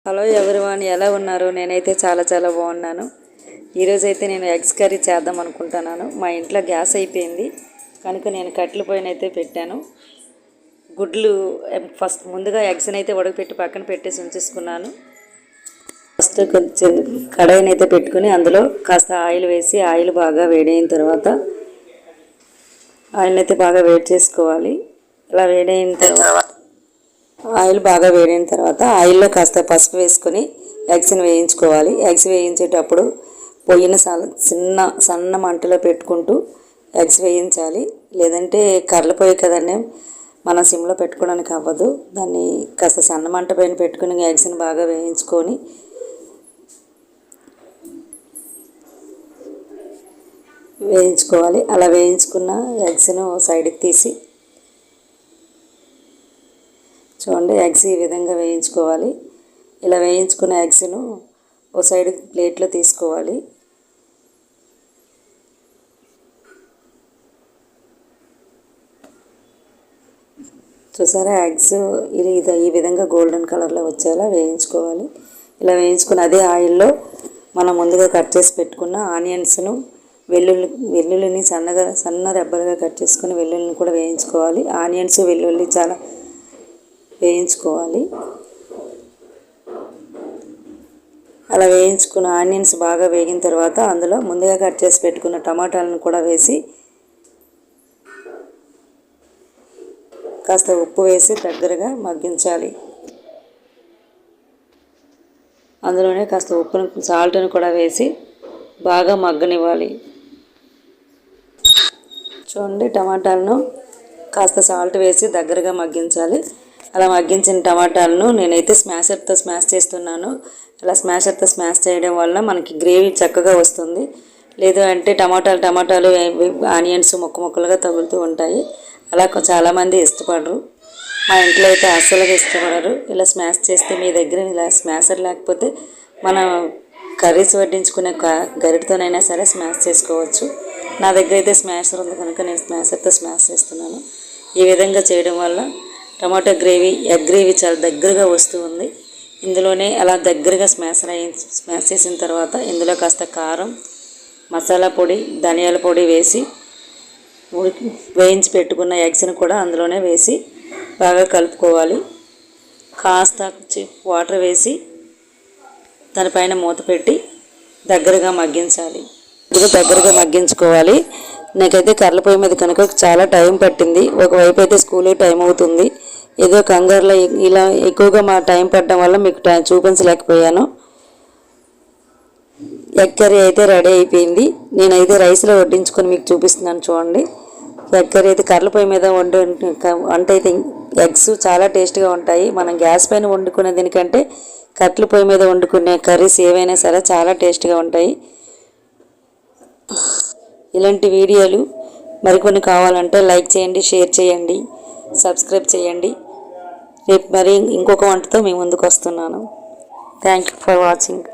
Hello everyone, ఎలా ఉన్నారు? నేనైతే చాలా బాగున్నాను. ఈరోజైతే నేను ఎగ్స్ కర్రీ చేద్దాం అనుకుంటున్నాను. మా ఇంట్లో గ్యాస్ అయిపోయింది కనుక నేను కట్టెల పొయ్యిని అయితే పెట్టాను. గుడ్లు ఫస్ట్ ముందుగా ఎగ్స్ని అయితే ఉడకపెట్టి పక్కన పెట్టేసి ఉంచేసుకున్నాను. ఫస్ట్ కొంచెం కడాయిని అయితే పెట్టుకుని అందులో కాస్త ఆయిల్ వేసి ఆయిల్ బాగా వేడైన తర్వాత ఆయిల్ని అయితే బాగా వేడి చేసుకోవాలి. ఇలా వేడైన తర్వాత ఆయిల్ బాగా వేడిన తర్వాత ఆయిల్లో కాస్త పసుపు వేసుకొని ఎగ్స్ని వేయించుకోవాలి. ఎగ్స్ వేయించేటప్పుడు పొయ్యిని సన్న మంటలో పెట్టుకుంటూ ఎగ్స్ వేయించాలి. లేదంటే కర్రల పొయ్యి కదండి, మనం సిమ్లో పెట్టుకోవడానికి అవ్వదు. దాన్ని కాస్త సన్న మంట పైన పెట్టుకుని ఎగ్స్ని బాగా వేయించుకోవాలి. అలా వేయించుకున్న ఎగ్స్ను సైడ్కి తీసి చూడండి, ఎగ్స్ ఈ విధంగా వేయించుకోవాలి. ఇలా వేయించుకున్న ఎగ్స్ను ఓ సైడ్ ప్లేట్లో తీసుకోవాలి. చూసారా, ఎగ్స్ ఈ విధంగా గోల్డెన్ కలర్లో వచ్చేలా వేయించుకోవాలి. ఇలా వేయించుకున్న అదే ఆయిల్లో మనం ముందుగా కట్ చేసి పెట్టుకున్న ఆనియన్స్ను వెల్లుల్లిని సన్న రెబ్బలుగా కట్ చేసుకుని వెల్లుల్లిని కూడా వేయించుకోవాలి. ఆనియన్స్ వెల్లుల్లి చాలా వేయించుకోవాలి. అలా వేయించుకున్న ఆనియన్స్ బాగా వేగిన తర్వాత అందులో ముందుగా కట్ చేసి పెట్టుకున్న టమాటాలను కూడా వేసి కాస్త ఉప్పు వేసి దగ్గరగా మగ్గించాలి. అందులోనే కాస్త ఉప్పును సాల్ట్ని కూడా వేసి బాగా మగ్గనివ్వాలి. చూడండి, టమాటాలను కాస్త సాల్ట్ వేసి దగ్గరగా మగ్గించాలి. అలా మగ్గించిన టమాటాలను నేనైతే స్మాషర్తో స్మాష్ చేస్తున్నాను. అలా స్మాషర్తో స్మాష్ చేయడం వల్ల మనకి గ్రేవీ చక్కగా వస్తుంది. లేదు అంటే టమాటాలు ఆనియన్స్ ముక్కలుగా తగులుతూ ఉంటాయి. అలా చాలామంది ఇష్టపడరు. మా ఇంట్లో అయితే అస్సలుగా ఇష్టపడరు. ఇలా స్మాష్ చేస్తే మీ దగ్గర ఇలా స్మాషర్ లేకపోతే మనం కర్రీస్ వడ్డించుకునే గరిటతోనైనా సరే స్మాష్ చేసుకోవచ్చు. నా దగ్గర అయితే స్మాషర్ ఉంది కనుక నేను స్మాషర్తో స్మాష్ చేస్తున్నాను. ఈ విధంగా చేయడం వల్ల టమాటో గ్రేవీ, ఎగ్ గ్రేవీ చాలా దగ్గరగా వస్తూ ఉంది. ఇందులోనే అలా దగ్గరగా స్మాష్ చేసిన తర్వాత ఇందులో కాస్త కారం, మసాలా పొడి, ధనియాల పొడి వేసి వేయించి పెట్టుకున్న ఎగ్స్ని కూడా అందులోనే వేసి బాగా కలుపుకోవాలి. కాస్త వాటర్ వేసి దానిపైన మూత పెట్టి దగ్గరగా మగ్గించాలి. దగ్గరగా మగ్గించుకోవాలి. నాకైతే కర్రల పొయ్యి మీద కనుక చాలా టైం పట్టింది. ఒకవైపు అయితే స్కూల్కి టైం అవుతుంది. ఏదో కంగారులో ఇలా ఎక్కువగా మా టైం పడడం వల్ల మీకు చూపించలేకపోయాను. ఎగ్ కర్రీ అయితే రెడీ అయిపోయింది. నేనైతే రైస్లో వడ్డించుకొని మీకు చూపిస్తున్నాను. చూడండి, ఎగ్ కర్రీ అయితే కర్రల పొయ్యి మీద వంట అయితే ఎగ్స్ చాలా టేస్ట్గా ఉంటాయి. మనం గ్యాస్ పైన వండుకునే దీనికంటే కట్టెల పొయ్యి మీద వండుకునే కర్రీస్ ఏవైనా సరే చాలా టేస్ట్గా ఉంటాయి. ఇలాంటి వీడియోలు మరికొన్ని కావాలంటే లైక్ చేయండి, షేర్ చేయండి, సబ్స్క్రైబ్ చేయండి. రేపు మరి ఇంకొక వంటతో మీ ముందుకు వస్తున్నాను. Thank you for watching.